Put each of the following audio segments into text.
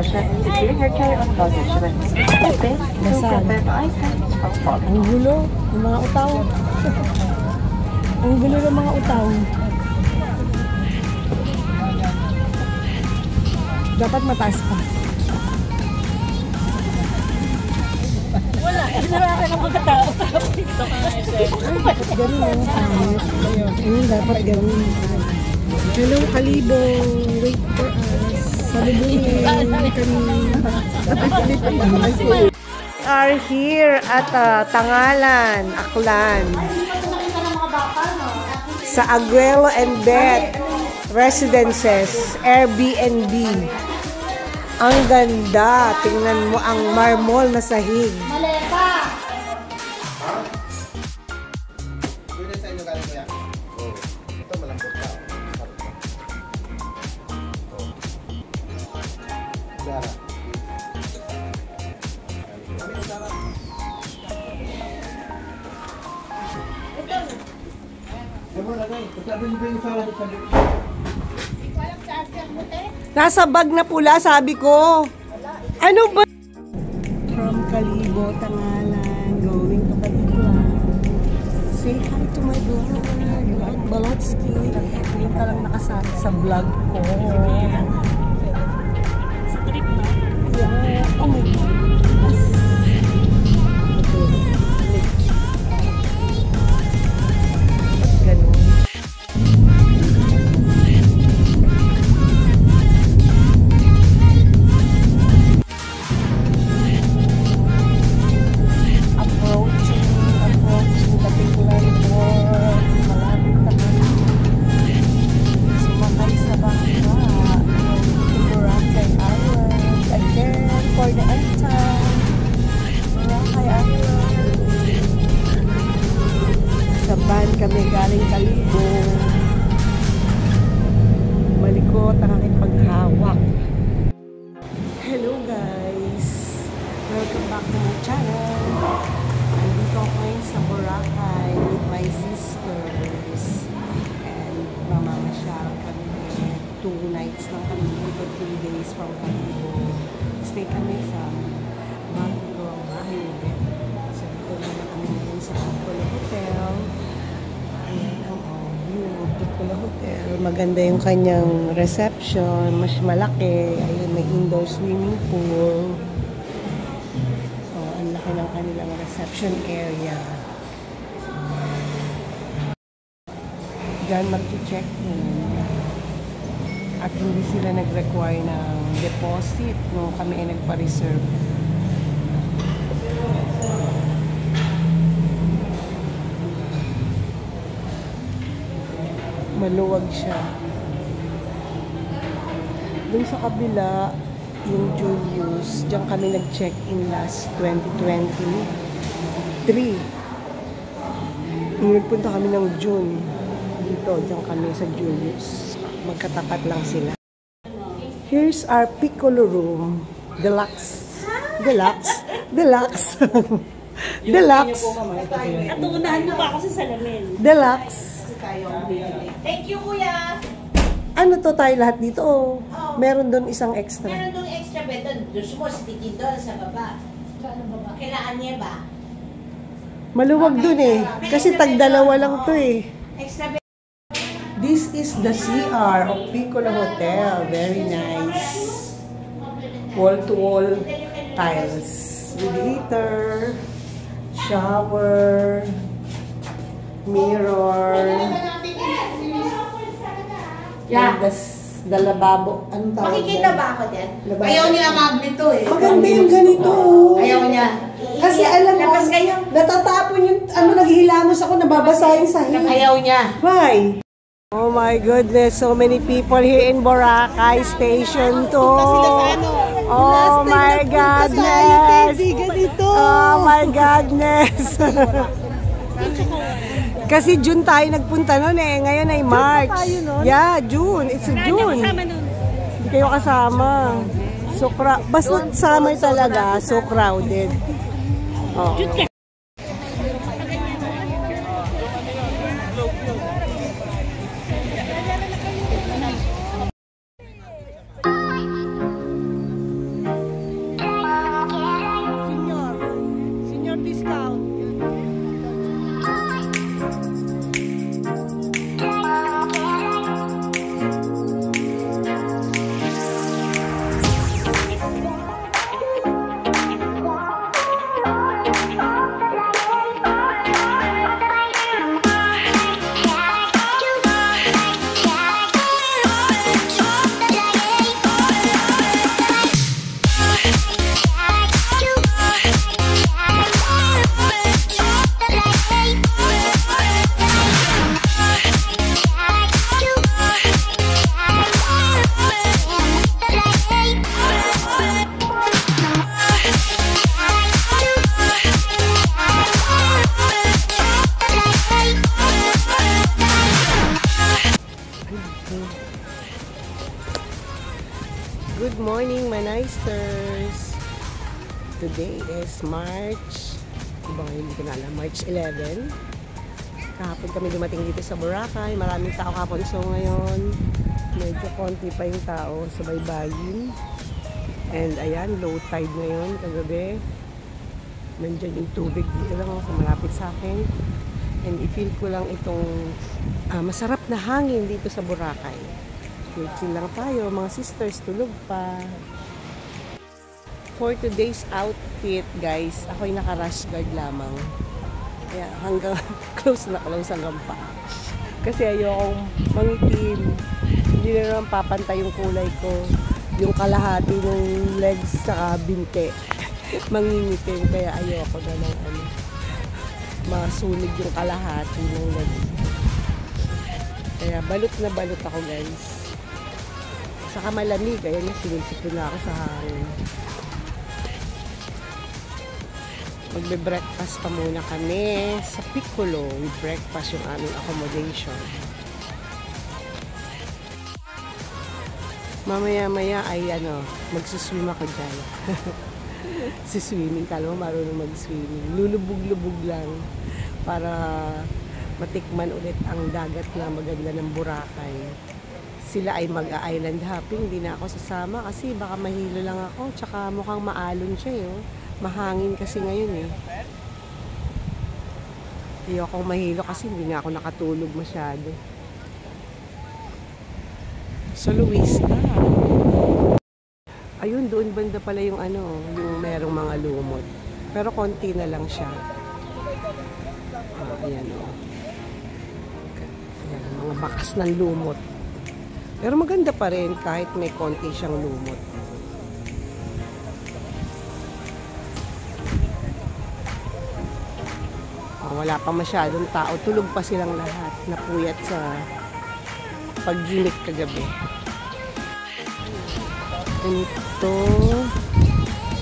that secure your carry-on luggage when open. Ang gulo ng mga utaw. Ang gulo ng mga utaw. Dapat mataas pa. Wala. Naraka ng mga tao. Dapat ganun ang pangit. Ayun, dapat ganun. Hello, Kalibong. Wait for us. Salubungin kami. We are here at Tangalan, Aklan. Sa Aguelo and Beth Residences, Airbnb. Ang ganda. Tingnan mo ang marmol na sahig. Maleta! Pwede sa inyo galing kuya? Oo. Ito malambot pa. Dara. Nasa bag na pula, sabi ko. Ano ba? From Kalibo, Tangalan, going to Kalibuan. Say hi to my vlog, Balotsky. Ngayon ka lang nakasama sa vlog ko. Sa trip na. Yeah. Oh my God. Kami galing Kalibo. Malikot ang aking paghawak. Hello guys! Welcome back to my channel. Andito ako ngayon sa Boracay with my sisters. And mamamasyal kami. 2 nights lang kami dito, 3 days from Kalibo. Stay kami sa bago ang bahay ulit. So dito na kami ngayon sa Piccolo Hotel. Ayan ang view ng Piccolo Hotel. Maganda yung kanyang reception. Mas malaki. Ayun, may indoor swimming pool. So, ang laki ng kanilang reception area. Diyan mag-check-in. At hindi sila nag-require ng deposit nung kami ay nagpa-reserve. Maluwag siya. Dun sa kabila, yung Julius, diyan kami nag-check-in last 2023. Nagpunta kami ng June. Dito, diyan kami sa Julius. Magkatapat lang sila. Here's our Piccolo room. Deluxe. Deluxe. Deluxe. Deluxe. At unahan mo pa ako sa salamin. Deluxe. Thank you, kuya. Ano to tayo lahat dito? Oh. Meron doon isang extra. Meron doon extra bed doon. Gusto mo, sitikin doon sa baba. Kailangan niya ba? Maluwag doon eh. Kasi tag-dalawa lang to eh. Extra bed. This is the CR of Piccolo Hotel. Very nice. Wall-to-wall tiles. With heater, shower, mirror. Yeah. The lababo. Anong tawag? Makikita ba ako dyan? Lababo. Ayaw niya magnet to eh. Maganda yung ganito. Ayaw niya. Kasi alam mo, Labas kayo. natatapon yung, naghihilamos ako, nababasa yung sahig. Ayaw niya. Why? Oh my goodness, so many people here in Boracay Station 2. Oh my goodness. Oh my goodness. Kasi June tayo nagpunta noon eh. Ngayon ay March. Yeah, June. It's June. Hindi kayo kasama. So, basta summer talaga, so crowded. Oh. Today is March, hindi ko na alam, March 11. Kahapon kami dumating dito sa Boracay. Maraming tao kahapon. So ngayon, medyo konti pa yung tao sa baybayin. And ayan, low tide ngayon, kagabi. Nandyan yung tubig dito lang sa malapit sa akin. And i-feel ko lang itong masarap na hangin dito sa Boracay. Chill lang tayo, mga sisters, tulog pa. For today's outfit, guys, ako'y naka-rash guard lamang. Kaya hanggang close hanggang pa. Kasi ayokong mangitim. Hindi na naman papantay yung kulay ko. Yung kalahati ng legs sa binte. Mangingitim. Kaya ayoko na lang masulig yung kalahati ng legs. Kaya balot na balot ako, guys. Saka malamig. Ayan na, sinisipin na ako sa hangin. Magbe-breakfast pa muna kami sa Piccolo. With breakfast yung aming accommodation. Mamaya-maya ay magsiswim ako dyan. Siswimming, kala mo marunong mag-swimming. Lulubog-lubog lang para matikman ulit ang dagat na maganda ng Boracay. Sila ay mag-island hopping. Hindi na ako sasama kasi baka mahilo lang ako. Tsaka mukhang maalon siya eh. Mahangin kasi ngayon eh. Ayokong mahilo kasi hindi nga ako nakatulog masyado. So Luis na. Ayun, doon banda pala yung yung merong mga lumot. Pero konti na lang siya. Ayan o. Ayan, mga bakas ng lumot. Pero maganda pa rin kahit may konti siyang lumot. Wala pa masyadong tao. Tulog pa silang lahat. Napuyat sa pag-gimik kagabi.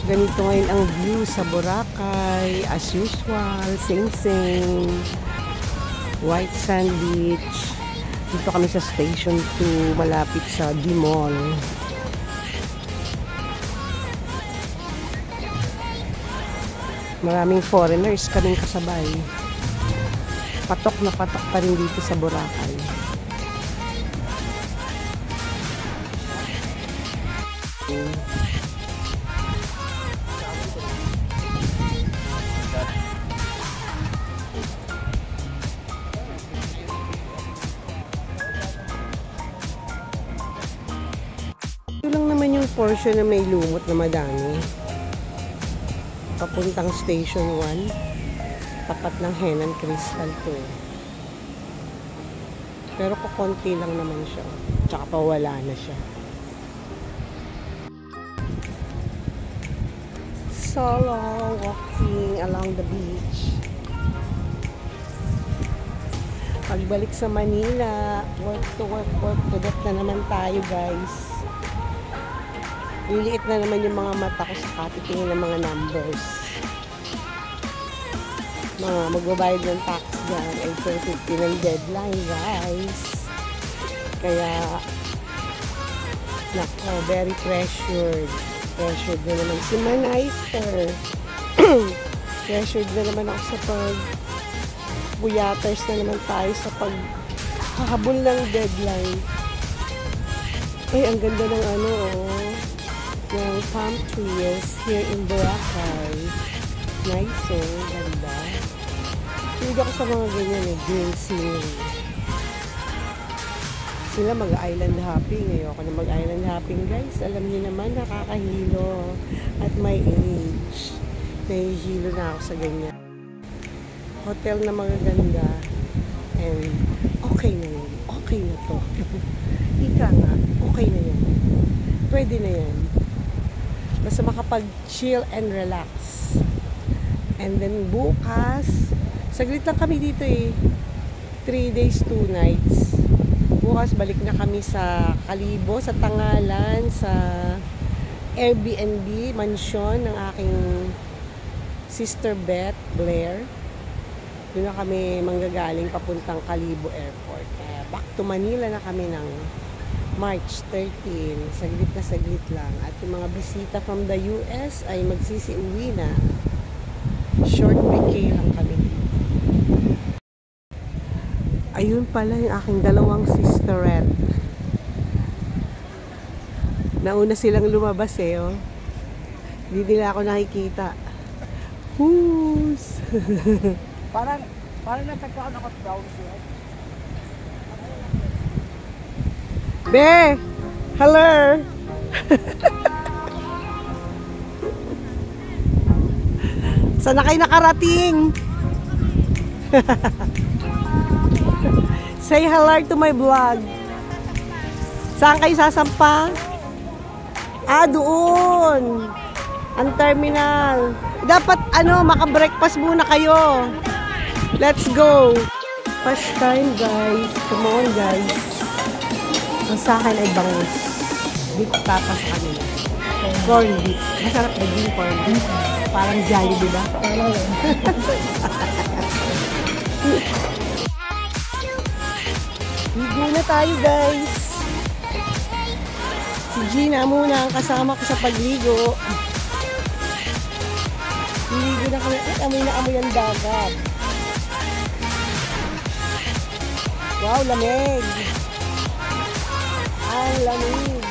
Ganito ngayon ang view sa Boracay. As usual, sing-sing. White Sand Beach. Dito kami sa Station 2, malapit sa D-Mall. Maraming foreigners kaming kasabay. Patok na patok pa rin dito sa Boracay. Ito lang naman yung portion na may lumot na madami. Papuntang Station 1. Tapat ng Henan Crystal to. Pero kukunti lang naman siya. Tsaka pawala na siya. Solo walking along the beach. Pagbalik sa Manila, work to that na naman tayo, guys. Liliit na naman yung mga mata ko sa katitingin ng mga numbers. Magbabayad ng tax dyan ay 450 ng deadline, guys. Kaya nako, very pressured na naman si Manaister. Pressured na naman ako sa buyaters na naman tayo sa paghahabol ng deadline. Ay, ang ganda ng ng palm trees here in Boracay. Nice ganda. Hindi ako sa mga ganyan green scenery. Sila mag-island hopping. Ayoko na mag-island hopping, guys. Alam niyo naman, nakakahilo. At my age, nahihilo na ako sa ganyan. Hotel na magaganda. And okay na yun. Okay na to. Ika nga, okay na yan. Pwede na yan. Basta makapag-chill and relax. And then bukas, saglit lang kami dito 3 days, 2 nights. Bukas balik na kami sa Kalibo, sa Tangalan, sa Airbnb mansion ng aking sister Beth, Blair. Doon na kami manggagaling papuntang Kalibo Airport. Back to Manila na kami ng March 13. Saglit na saglit lang. At yung mga bisita from the US ay magsisiuwi na. Short vacay lang kami. Ayun pala yung aking dalawang sisterette. Nauna silang lumabas eh, oh. Hindi nila ako nakikita. Whoos! Parang natagpuan ako sa brown shirt. Be! Hello! Saan na kayo nakarating? Say hello to my vlog. Saan kayo sasampa? Ah, doon. Ang terminal. Dapat maka-breakfast muna kayo. Let's go. First time, guys. Come on, guys. Ang sa akin ay bangus. Beef papa sa kanila. Corn beef. Masarap na yung corn beef. Parang jolly, diba? Parang ligo na tayo, guys. Si Gina muna ang kasama ko sa pagligo. Ligo na kami. Ay, amoy na amoy ang dagat. Wow, lamig. Ang lamig.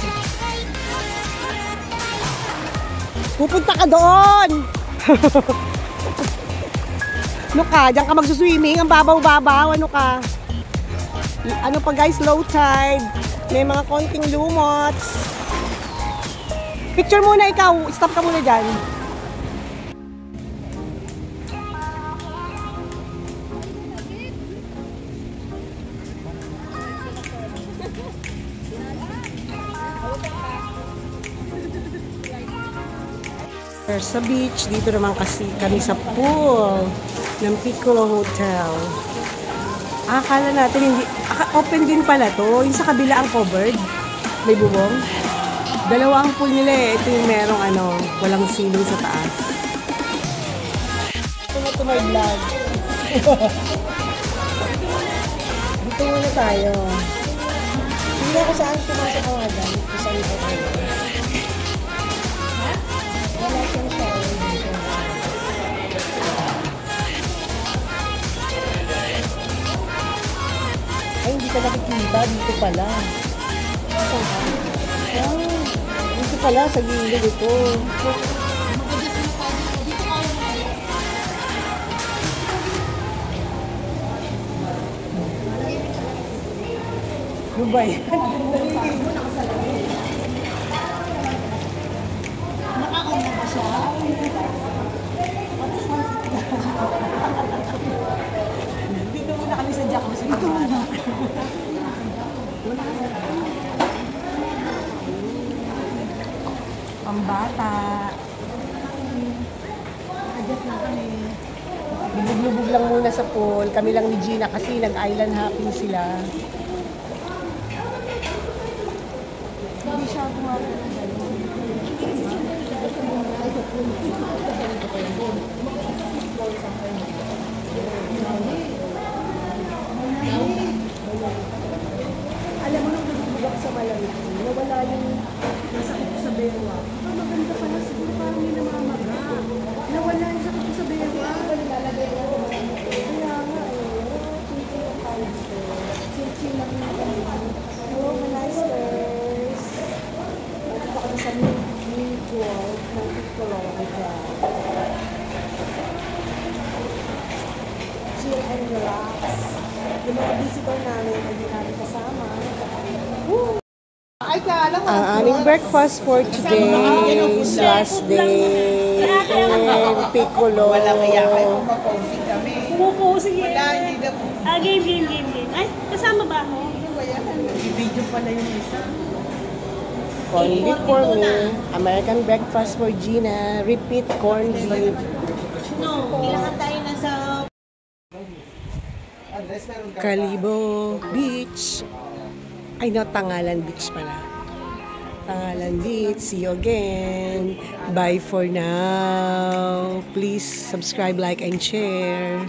Pupunta ka doon! Ano ka? Diyan ka magsuswimming. Ang babaw-babaw. Ano ka? Ano pa guys? Low tide. May mga konting lumots. Picture muna ikaw. Stop ka muna dyan. Sa beach, dito naman kasi kami sa pool ng Piccolo Hotel. Akala natin hindi, open din pala to. Yung sa kabila ang covered. May bubong. Dalawa ang pool nila eh. Ito yung merong walang ceiling sa taas. Ito na to my vlog. Dito muna tayo. Hindi ako saan pumasok ako agad. Kung saan ito tayo. Wala siyang shower dito. Ay, hindi ka nakikita. Dito pala. Dito pala, sa gilid ito. Ano ba yan? Nakakamot ba siya? Dito muna kami sa jacuzzi. Dito muna. Pambata. Adyat na kami. Lubog-lubog lang muna sa pool. Kami lang ni Gina kasi nag-island hopping sila. Hindi siya gumagawa ng gano'n. Alam mo nung nagbubuga sa malamig, nawala yung sakit ko sa bewa. Maganda pala, siguro parang may namamaga. Nawala yung sakit ko sa bewa. Kaya nga chill lang na kami. Hello, manasters. Nagpunta kami sa mini pool ng Piccolo Hotel. Chill and relax. Yung mga visitor namin, hindi namin kasama. Woo! Ang aming breakfast for today's last day in Piccolo. Walang kaya kayo mag-coffee kami. Pumupo, sige. Wala, hindi na po. Game. Ay, kasama ba ako? I-video pala yung isa. Corn beef for me. American breakfast for Gina. Repeat corn beef. No, kailangan tayo na sa... Calibo Beach. Ay, no, Tangalan Beach pala. Tangalan Beach. See you again. Bye for now. Please subscribe, like, and share.